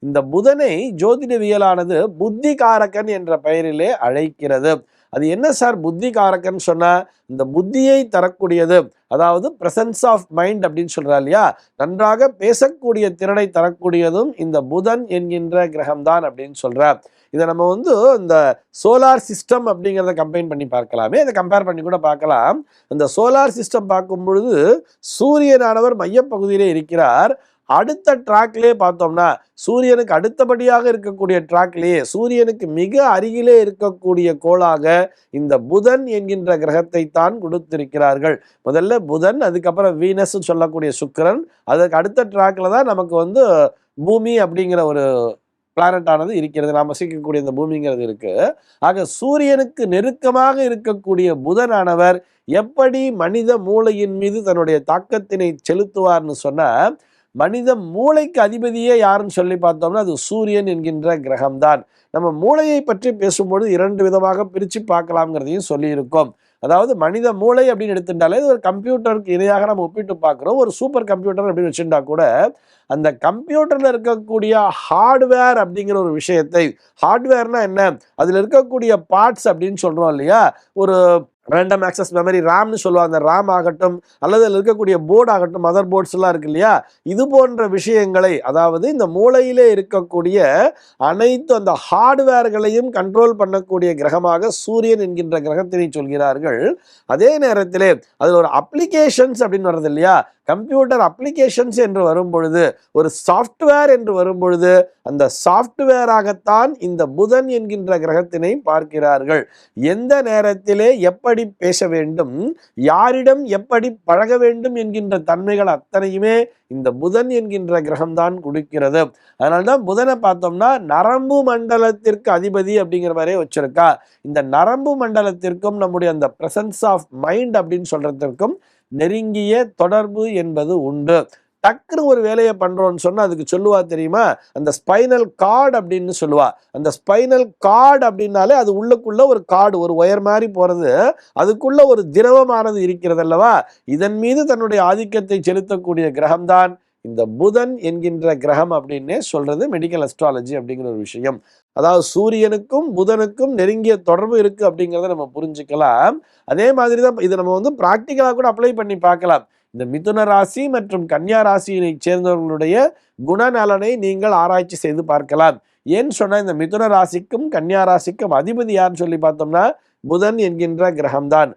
இந்த புதனை ஜோதிடவியலானது புத்தி காரகன் என்ற பெயரிலே அழைக்கிறது. அது என்ன சார் புத்தி காரகன் சொன்னா? இந்த புத்தியை தரக்கூடியது, அதாவது பிரசன்ஸ் ஆஃப் மைண்ட் அப்படின்னு சொல்றா இல்லையா, நன்றாக பேசக்கூடிய திறனை தரக்கூடியதும் இந்த புதன் என்கின்ற கிரகம்தான் அப்படின்னு சொல்ற. இதை நம்ம இந்த சோலார் சிஸ்டம் அப்படிங்கிறத கம்பைன் பண்ணி பார்க்கலாமே, இதை கம்பேர் பண்ணி கூட பார்க்கலாம். இந்த சோலார் சிஸ்டம் பார்க்கும் பொழுது சூரியனானவர் மையப்பகுதியிலே இருக்கிறார். அடுத்த டிராக்லேயே பார்த்தோம்னா சூரியனுக்கு அடுத்தபடியாக இருக்கக்கூடிய டிராக்லேயே சூரியனுக்கு மிக அருகிலே இருக்கக்கூடிய கோளாக இந்த புதன் என்கின்ற கிரகத்தை தான் கொடுத்திருக்கிறார்கள். முதல்ல புதன், அதுக்கப்புறம் வீனஸ் சொல்லக்கூடிய சுக்கிரன், அதுக்கு அடுத்த டிராக்ல தான் நமக்கு பூமி அப்படிங்கிற ஒரு பிளானட் ஆனது இருக்கிறது, நாம் வசிக்கக்கூடிய இந்த பூமிங்கிறது இருக்கு. ஆக சூரியனுக்கு நெருக்கமாக இருக்கக்கூடிய புதனானவர் எப்படி மனித மூளையின் மீது தன்னுடைய தாக்கத்தினை செலுத்துவார்னு சொன்னா, மனித மூளைக்கு அதிபதியே யாருன்னு சொல்லி பார்த்தோம்னா அது சூரியன் என்கின்ற கிரகம்தான். நம்ம மூளையை பற்றி பேசும்பொழுது 2 விதமாக பிரித்து பார்க்கலாம்ங்கிறதையும் சொல்லியிருக்கோம். அதாவது மனித மூளை அப்படின்னு எடுத்துட்டாலே ஒரு கம்ப்யூட்டருக்கு இணையாக நம்ம ஒப்பிட்டு பார்க்குறோம். ஒரு சூப்பர் கம்ப்யூட்டர் அப்படின்னு வச்சுட்டா கூட அந்த கம்ப்யூட்டரில் இருக்கக்கூடிய ஹார்ட்வேர் அப்படிங்கிற ஒரு விஷயத்தை, ஹார்ட்வேர்னா என்ன, அதில் இருக்கக்கூடிய பார்ட்ஸ் அப்படின்னு சொல்கிறோம் இல்லையா, ஒரு ரேண்டம் ஆக்சஸ் மெமரி ரேம்னு சொல்லுவாங்க, அந்த ரேம் ஆகட்டும் அல்லது அதில் இருக்கக்கூடிய போர்டு ஆகட்டும், மதர் போர்ட்ஸ்லாம் இருக்கு இல்லையா, இது போன்ற விஷயங்களை, அதாவது இந்த மூளையிலே இருக்கக்கூடிய அனைத்து அந்த ஹார்ட்வேர்களையும் கண்ட்ரோல் பண்ணக்கூடிய கிரகமாக சூரியன் என்கின்ற கிரகத்தினை சொல்கிறார்கள். அதே நேரத்திலே அதில் ஒரு அப்ளிகேஷன்ஸ் அப்படின்னு வர்றது இல்லையா, கம்ப்யூட்டர் அப்ளிகேஷன்ஸ் என்று வரும்பொழுது, ஒரு சாஃப்ட்வேர் என்று வரும்பொழுது, அந்த சாஃப்ட்வேராகத்தான் இந்த புதன் என்கின்ற கிரகத்தினை பார்க்கிறார்கள். எந்த நேரத்திலே எப்படி பேச வேண்டும், யாரிடம் எப்படி பழக வேண்டும் என்கின்ற தன்மைகள் அத்தனையுமே இந்த புதன் என்கின்ற கிரகம்தான் கொடுக்கிறது. அதனால்தான் புதனை பார்த்தோம்னா நரம்பு மண்டலத்திற்கு அதிபதி அப்படிங்கிற மாதிரியே வச்சிருக்கா. இந்த நரம்பு மண்டலத்திற்கும் நம்முடைய அந்த பிரசன்ஸ் ஆஃப் மைண்ட் அப்படின்னு சொல்றதுக்கும் நெருங்கிய தொடர்பு என்பது உண்டு. டக்குன்னு ஒரு வேலையை பண்றோம்னு சொன்னா அதுக்கு சொல்லுவா தெரியுமா, அந்த ஸ்பைனல் கார்டு அப்படின்னு சொல்லுவா. அந்த ஸ்பைனல் கார்டு அப்படின்னாலே அது உள்ளுக்குள்ள ஒரு கார்டு, ஒரு ஒயர் மாதிரி போறது, அதுக்குள்ள ஒரு திரவமானது இருக்கிறது அல்லவா, இதன் மீது தன்னுடைய ஆதிக்கத்தை செலுத்தக்கூடிய கிரகம்தான் இந்த புதன் என்கின்ற கிரகம் அப்படின்னே சொல்றது மெடிக்கல் அஸ்ட்ராலஜி அப்படிங்கிற ஒரு விஷயம். அதாவது சூரியனுக்கும் புதனுக்கும் நெருங்கிய தொடர்பு இருக்கு அப்படிங்கிறத நம்ம புரிஞ்சுக்கலாம். அதே மாதிரி தான் இதை நம்ம பிராக்டிக்கலா கூட அப்ளை பண்ணி பார்க்கலாம். இந்த மிதுன ராசி மற்றும் கன்னியா ராசியை சேர்ந்தவர்களுடைய குணநலனை நீங்கள் ஆராய்ச்சி செய்து பார்க்கலாம். ஏன்னு சொன்னா இந்த மிதுன ராசிக்கும் கன்னியா ராசிக்கும் அதிபதி யாருன்னு சொல்லி பார்த்தோம்னா புதன் என்கின்ற கிரகம்தான்.